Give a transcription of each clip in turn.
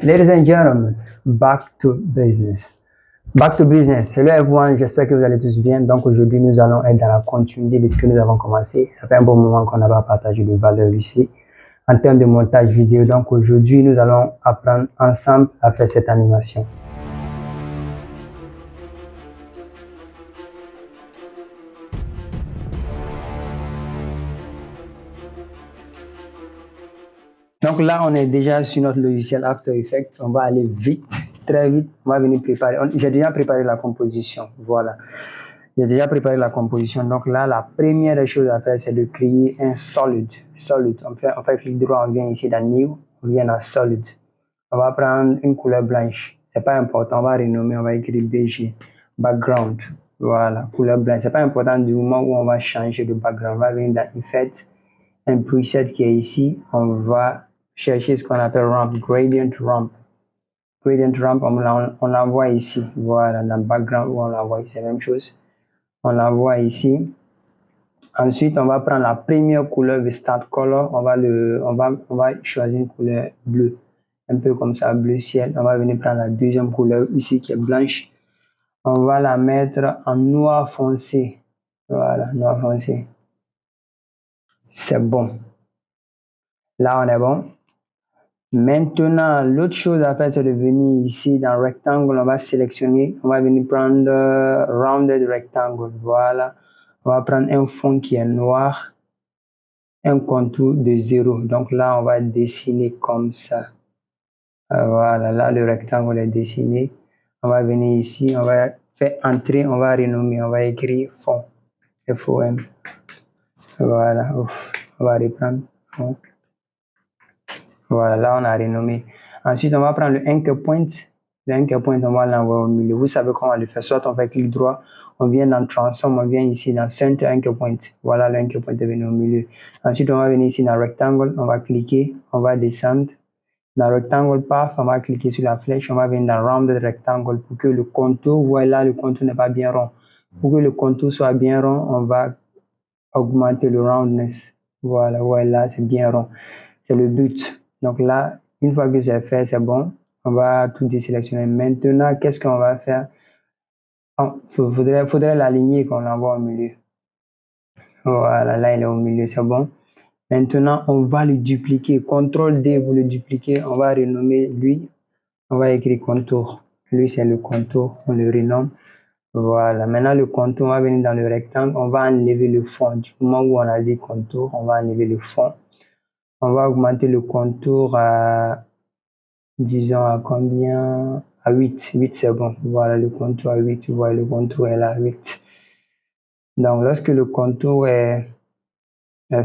Ladies and gentlemen, back to business. Back to business. Hello everyone, j'espère que vous allez tous bien. Donc aujourd'hui, nous allons être dans la continuité de ce que nous avons commencé. Ça fait un bon moment qu'on n'a pas partagé de valeur ici en termes de montage vidéo. Donc aujourd'hui, nous allons apprendre ensemble à faire cette animation. Donc là, on est déjà sur notre logiciel After Effects. On va aller vite, très vite. On va venir préparer. J'ai déjà préparé la composition. Voilà. J'ai déjà préparé la composition. Donc là, la première chose à faire, c'est de créer un solid. On fait clic droit, on vient ici dans New, on vient dans Solid. On va prendre une couleur blanche. C'est pas important. On va renommer, on va écrire BG. Background. Voilà, couleur blanche. C'est pas important du moment où on va changer de background. On va venir dans Effect, un preset qui est ici. On va chercher ce qu'on appelle ramp, gradient ramp. Gradient ramp, on l'envoie ici. Voilà, dans le background où on l'envoie, c'est la même chose. On l'envoie ici. Ensuite, on va prendre la première couleur de Start Color. On va choisir une couleur bleue. Un peu comme ça, bleu ciel. On va venir prendre la deuxième couleur ici qui est blanche. On va la mettre en noir foncé. Voilà, noir foncé. C'est bon. Là, on est bon. Maintenant, l'autre chose à faire, c'est de venir ici dans Rectangle. On va sélectionner. On va venir prendre Rounded Rectangle. Voilà. On va prendre un fond qui est noir. Un contour de 0. Donc là, on va dessiner comme ça. Voilà, là, le rectangle est dessiné. On va venir ici, on va faire entrer, on va renommer, on va écrire fond. FOM. Voilà, on va reprendre fond. Voilà, là, on a renommé. Ensuite, on va prendre le anchor point. Le anchor point, on va l'envoyer au milieu. Vous savez comment le faire. Soit on fait clic droit, on vient dans Transform, on vient ici dans Center Anchor Point. Voilà, le anchor point est venu au milieu. Ensuite, on va venir ici dans Rectangle, on va cliquer, on va descendre. Dans Rectangle Path, on va cliquer sur la flèche, on va venir dans Rounded Rectangle pour que le contour, voilà, le contour n'est pas bien rond. Pour que le contour soit bien rond, on va augmenter le roundness. Voilà, voilà, c'est bien rond. C'est le but. Donc là, une fois que c'est fait, c'est bon. On va tout désélectionner. Maintenant, qu'est-ce qu'on va faire? Faudrait l'aligner qu'on l'envoie au milieu. Voilà, là, il est au milieu, c'est bon. Maintenant, on va le dupliquer. CTRL D pour le dupliquer. On va renommer lui. On va écrire contour. Lui, c'est le contour. On le renomme. Voilà. Maintenant, le contour, on va venir dans le rectangle. On va enlever le fond. Du moment où on a dit contour, on va enlever le fond. On va augmenter le contour à, disons, à combien? À 8. 8, c'est bon. Voilà, le contour à 8. Voilà, le contour est là, 8. Donc, lorsque le contour est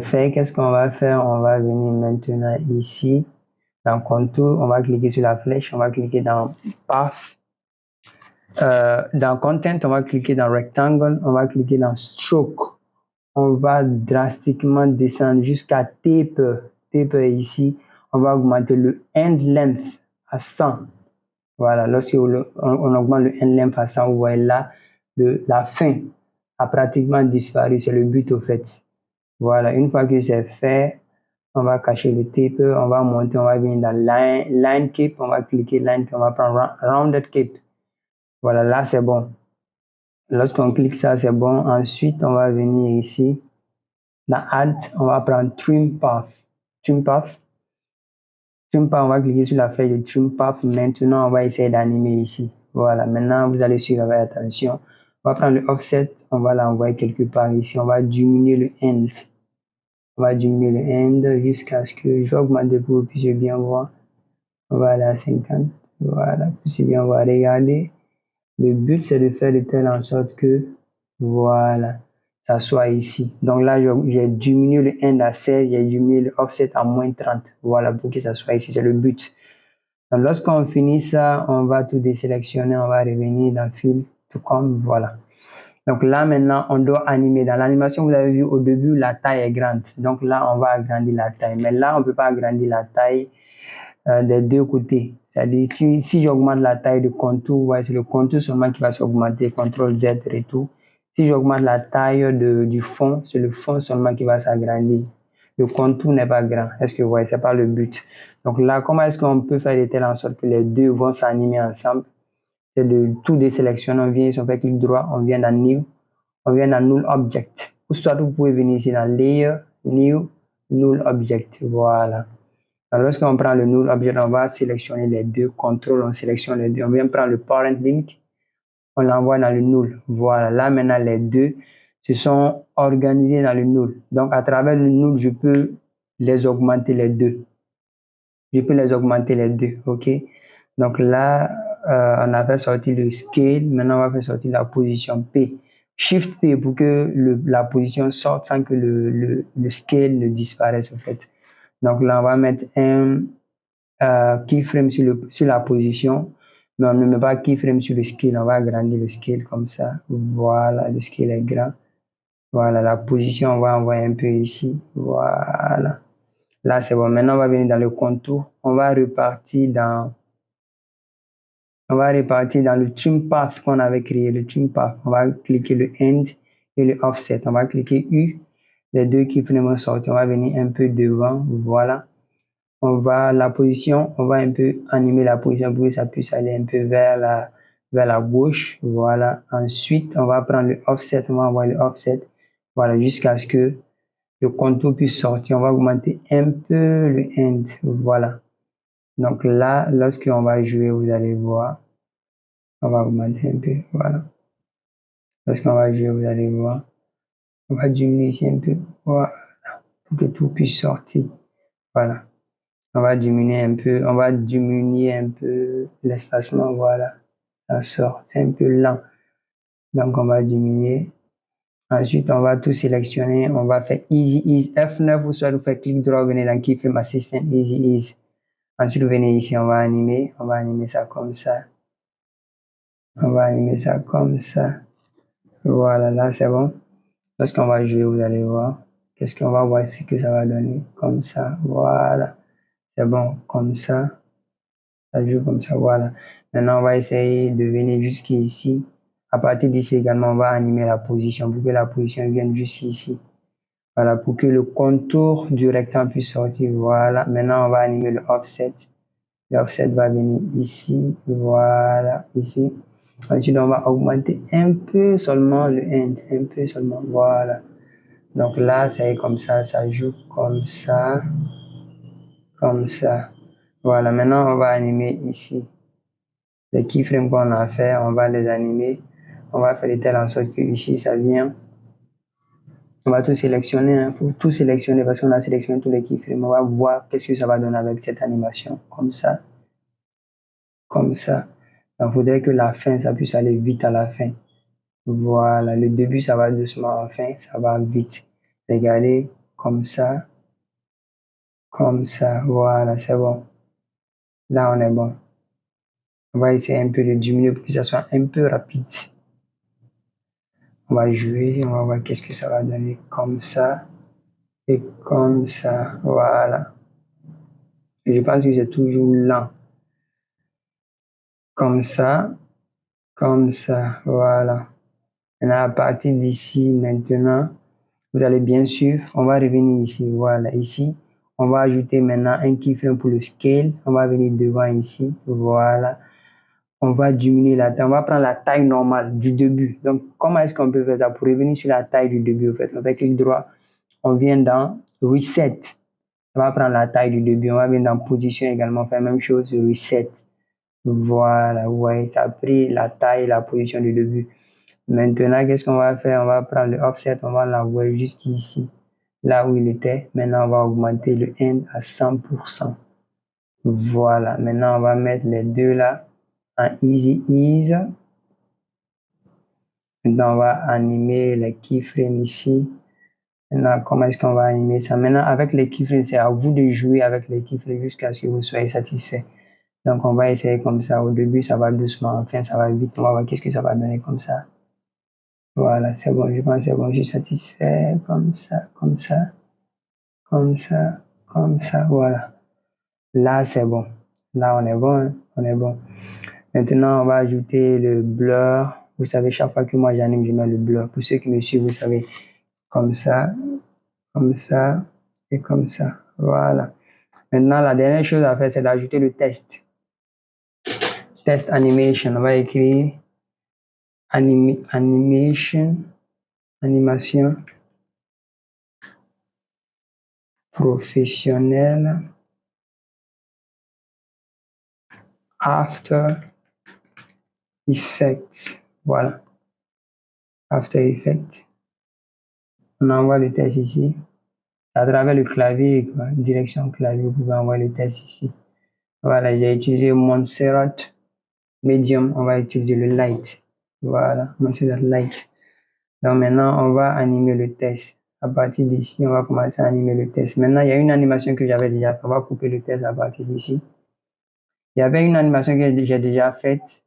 fait, qu'est-ce qu'on va faire? On va venir maintenant ici, dans contour, on va cliquer sur la flèche, on va cliquer dans Path. Dans Content, on va cliquer dans Rectangle, on va cliquer dans Stroke. On va drastiquement descendre jusqu'à Taper. Taper ici, on va augmenter le End Length à 100. Voilà, lorsque on augmente le End Length à 100, vous voyez là, la fin a pratiquement disparu. C'est le but au fait. Voilà, une fois que c'est fait, on va cacher le taper, on va monter, on va venir dans Line Cape, on va cliquer Line Cape, on va prendre Rounded Cape. Voilà, là c'est bon. Lorsqu'on clique ça, c'est bon. Ensuite, on va venir ici, dans Add, on va prendre Trim Path. Trim Path. Trim Path, on va cliquer sur la flèche de Trim Path. Maintenant, on va essayer d'animer ici. Voilà, maintenant, vous allez suivre avec attention. On va prendre le Offset, on va l'envoyer quelque part ici. On va diminuer le End. On va diminuer le end jusqu'à ce que je vais augmenter pour que vous puissiez bien voir. On va aller à 50. Voilà, vous puissiez bien voir. Regardez. Le but, c'est de faire de telle en sorte que, voilà, ça soit ici. Donc là, j'ai diminué le end à 16, j'ai diminué le offset à moins 30. Voilà, pour que ça soit ici. C'est le but. Donc lorsqu'on finit ça, on va tout désélectionner. On va revenir dans Fill to Come. Voilà. Donc là, maintenant, on doit animer. Dans l'animation, vous avez vu au début, la taille est grande. Donc là, on va agrandir la taille. Mais là, on ne peut pas agrandir la taille des deux côtés. C'est-à-dire, si j'augmente la taille du contour, ouais, c'est le contour seulement qui va s'augmenter. CTRL Z, retour. Si j'augmente la taille du fond, c'est le fond seulement qui va s'agrandir. le contour n'est pas grand. Est-ce que vous voyez? C'est pas le but. Donc là, comment est-ce qu'on peut faire de telle en sorte que les deux vont s'animer ensemble? C'est de tout désélectionner. On vient ici, on fait clic droit, on vient dans New, on vient dans Null Object. Ou soit vous pouvez venir ici dans Layer, New, Null Object. Voilà. Alors, lorsqu'on prend le Null Object, on va sélectionner les deux. Contrôle, on sélectionne les deux. On vient prendre le Parent Link, on l'envoie dans le Null. Voilà. Là, maintenant, les deux se sont organisés dans le Null. Donc, à travers le Null, je peux les augmenter les deux. Je peux les augmenter les deux. OK? Donc là, on a fait sortir le scale. Maintenant, on va faire sortir la position P. Shift P pour que la position sorte sans que le scale ne disparaisse, en fait. Donc là, on va mettre un keyframe sur la position, mais on ne met pas keyframe sur le scale. On va agrandir le scale comme ça. Voilà, le scale est grand. Voilà, la position, on va envoyer un peu ici. Voilà. Là, c'est bon. Maintenant, on va venir dans le contour. On va repartir dans le trim path qu'on avait créé, le trim path. On va cliquer le end et le offset. On va cliquer U. Les deux qui vont sortir. On va venir un peu devant. Voilà. La position, on va un peu animer la position pour que ça puisse aller un peu vers la gauche. Voilà. Ensuite, on va prendre le offset. On va envoyer le offset. Voilà. Jusqu'à ce que le contour puisse sortir. On va augmenter un peu le end. Voilà. Donc là, lorsqu'on va jouer, vous allez voir. On va augmenter un peu, voilà. Lorsqu'on va jouer, vous allez voir. On va diminuer ici un peu, voilà, pour que tout puisse sortir. Voilà. On va diminuer un peu l'espacement, voilà. Ça sort, c'est un peu lent. Donc on va diminuer. Ensuite, on va tout sélectionner. On va faire Easy Ease F9 ou soit vous faites clic droit, venez dans Keyframe Assistant Easy Ease. Ensuite, vous venez ici, on va animer ça comme ça. On va animer ça comme ça. Voilà, là c'est bon. Lorsqu'on va jouer, vous allez voir. Qu'est-ce qu'on va voir, ce que ça va donner. Comme ça, voilà. C'est bon, comme ça. Ça joue comme ça, voilà. Maintenant, on va essayer de venir jusqu'ici. À partir d'ici également, on va animer la position pour que la position vienne jusqu'ici. Voilà, pour que le contour du rectangle puisse sortir. Voilà. Maintenant, on va animer le offset. L'offset va venir ici. Voilà, ici. Ensuite, on va augmenter un peu seulement le end. Un peu seulement. Voilà. Donc là, c'est comme ça joue comme ça, comme ça. Voilà, maintenant on va animer ici. Les keyframes qu'on a fait, on va les animer. On va faire de telle en sorte que ici, ça vient. On va tout sélectionner, hein. Faut tout sélectionner parce qu'on a sélectionné tous les keyframes. On va voir qu'est-ce que ça va donner avec cette animation. Comme ça. Comme ça. Donc, il faudrait que la fin, ça puisse aller vite à la fin. Voilà, le début, ça va doucement, enfin, ça va vite. Regardez, comme ça. Comme ça, voilà, c'est bon. Là, on est bon. On va essayer un peu de diminuer pour que ça soit un peu rapide. On va jouer, on va voir qu'est-ce que ça va donner. Comme ça et comme ça, voilà. Et je pense que c'est toujours lent. Comme ça, voilà. Maintenant, à partir d'ici, maintenant, vous allez bien suivre. On va revenir ici, voilà, ici. On va ajouter maintenant un keyframe pour le scale. On va venir devant ici, voilà. On va diminuer la taille. On va prendre la taille normale du début. Donc, comment est-ce qu'on peut faire ça pour revenir sur la taille du début? En fait, on fait clic droit. On vient dans Reset. On va prendre la taille du début. On va venir dans Position également. Faire la même chose, Reset. Voilà, vous voyez, ça a pris la taille et la position du début. Maintenant, qu'est-ce qu'on va faire? On va prendre le offset, on va l'envoyer jusqu'ici, là où il était. Maintenant, on va augmenter le end à 100%. Voilà, maintenant, on va mettre les deux là en Easy Ease. Maintenant, on va animer les keyframes ici. Maintenant, comment est-ce qu'on va animer ça? Maintenant, avec les keyframes, c'est à vous de jouer avec les keyframes jusqu'à ce que vous soyez satisfait. Donc, on va essayer comme ça. Au début, ça va doucement. Enfin, ça va vite. On va voir qu'est-ce que ça va donner comme ça. Voilà, c'est bon. Je pense que c'est bon. Je suis satisfait. Comme ça, comme ça, comme ça, comme ça. Voilà. Là, c'est bon. Là, on est bon. Hein? On est bon. Maintenant, on va ajouter le blur. Vous savez, chaque fois que moi j'anime, je mets le blur. Pour ceux qui me suivent, vous savez, comme ça, Et comme ça. Voilà. Maintenant, la dernière chose à faire, c'est d'ajouter le test. Test animation. On va écrire animation professionnelle After Effects. Voilà. After Effects. On envoie le test ici. À travers le clavier, quoi. Direction clavier, vous pouvez envoyer le test ici. Voilà, j'ai utilisé Montserrat Medium. On va utiliser le Light. Voilà, Montserrat Light. Donc maintenant, on va animer le test. À partir d'ici, on va commencer à animer le test. Maintenant, il y a une animation que j'avais déjà faite. On va couper le test à partir d'ici. Il y avait une animation que j'ai déjà faite.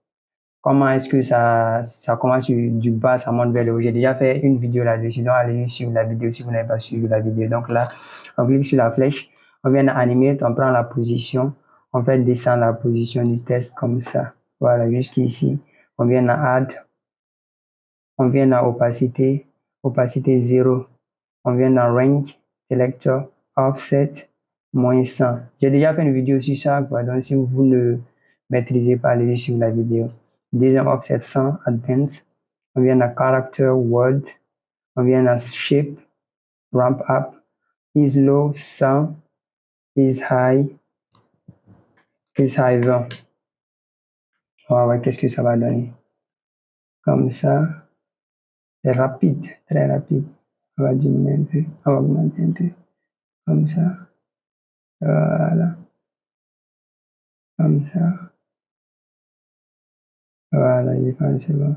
Comment est-ce que ça commence du bas, ça monte vers le haut. J'ai déjà fait une vidéo là-dessus. Donc, allez suivre la vidéo si vous n'avez pas suivi la vidéo. Donc là, on clique sur la flèche. On vient d'animer, on prend la position. On fait descendre la position du test comme ça. Voilà, jusqu'ici. On vient à Add. On vient à Opacité. Opacité 0. On vient dans Range, Selector, Offset, -100. J'ai déjà fait une vidéo sur ça, quoi. Donc si vous ne maîtrisez pas, allez sur la vidéo. Deuxième Offset 100, Advanced. On vient dans Character, Word. On vient dans Shape, Ramp Up, Is Low, 100, Is High 20. On va voir qu'est-ce que ça va donner. Comme ça. C'est rapide, très rapide. On va diminuer un peu, on va augmenter un peu. Comme ça. Voilà. Comme ça. Voilà, je pense que c'est bon.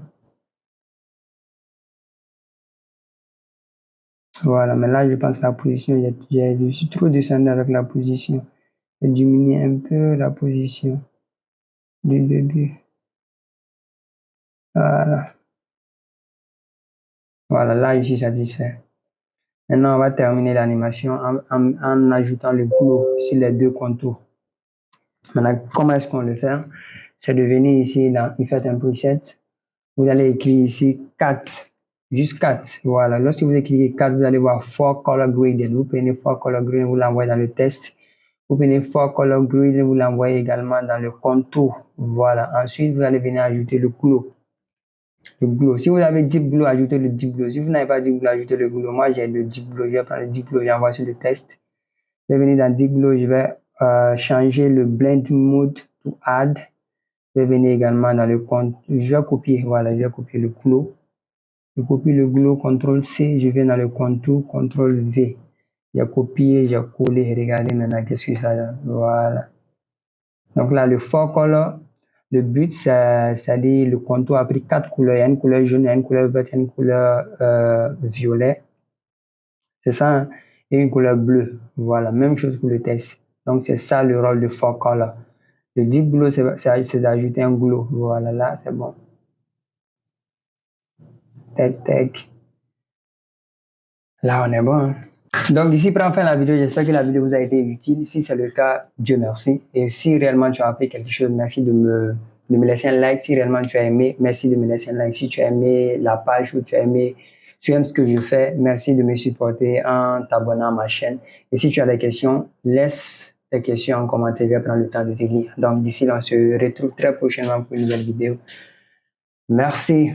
Voilà, mais là, je pense que la position, je suis trop descendu avec la position. J'ai diminué un peu la position du début. Voilà. Voilà, là, je suis satisfait. Maintenant, on va terminer l'animation en ajoutant le glow sur les deux contours. Maintenant, comment est-ce qu'on le fait? C'est de venir ici dans Effect and Preset. Vous allez écrire ici 4, juste 4. Voilà, lorsque vous écrivez 4, vous allez voir 4 Color Gradient. Vous prenez 4 Color Gradient, vous l'envoyez dans le test. Vous prenez 4 Color Gradient, vous l'envoyez également dans le contour. Voilà, ensuite vous allez venir ajouter le glow. Le glow. Si vous avez Deep Glow, ajoutez le Deep Glow. Si vous n'avez pas Deep Glow, ajoutez le glow. Moi, j'ai le Deep Glow. Je vais prendre le Deep Glow, j'envoie sur le test. Je vais venir dans Deep Glow, je vais changer le Blend Mode to Add. Je vais venir également dans le compte. Je vais copier, voilà, je vais copier le glow. Je copie le glow, CTRL C, je viens dans le contour, CTRL V. J'ai copié, j'ai collé. Regardez maintenant qu'est-ce que ça donne. Voilà. Donc là, le 4 color, le but, c'est-à-dire le contour a pris 4 couleurs. Il y a une couleur jaune, il y a une couleur verte, il y a une couleur violet. C'est ça, hein? Et une couleur bleue. Voilà, même chose pour le test. Donc c'est ça le rôle de 4 color. Le deep glow, c'est d'ajouter un glow. Voilà, là, c'est bon. Tac. Là, on est bon. Hein? Donc, ici, prends fin la vidéo. J'espère que la vidéo vous a été utile. Si c'est le cas, Dieu merci. Et si réellement tu as appris quelque chose, merci de me laisser un like. Si réellement tu as aimé, merci de me laisser un like. Si tu as aimé la page ou tu aimes ce que je fais, merci de me supporter en t'abonnant à ma chaîne. Et si tu as des questions, laisse tes questions en commentaire. Je vais prendre le temps de te lire. Donc, d'ici là, on se retrouve très prochainement pour une nouvelle vidéo. Merci.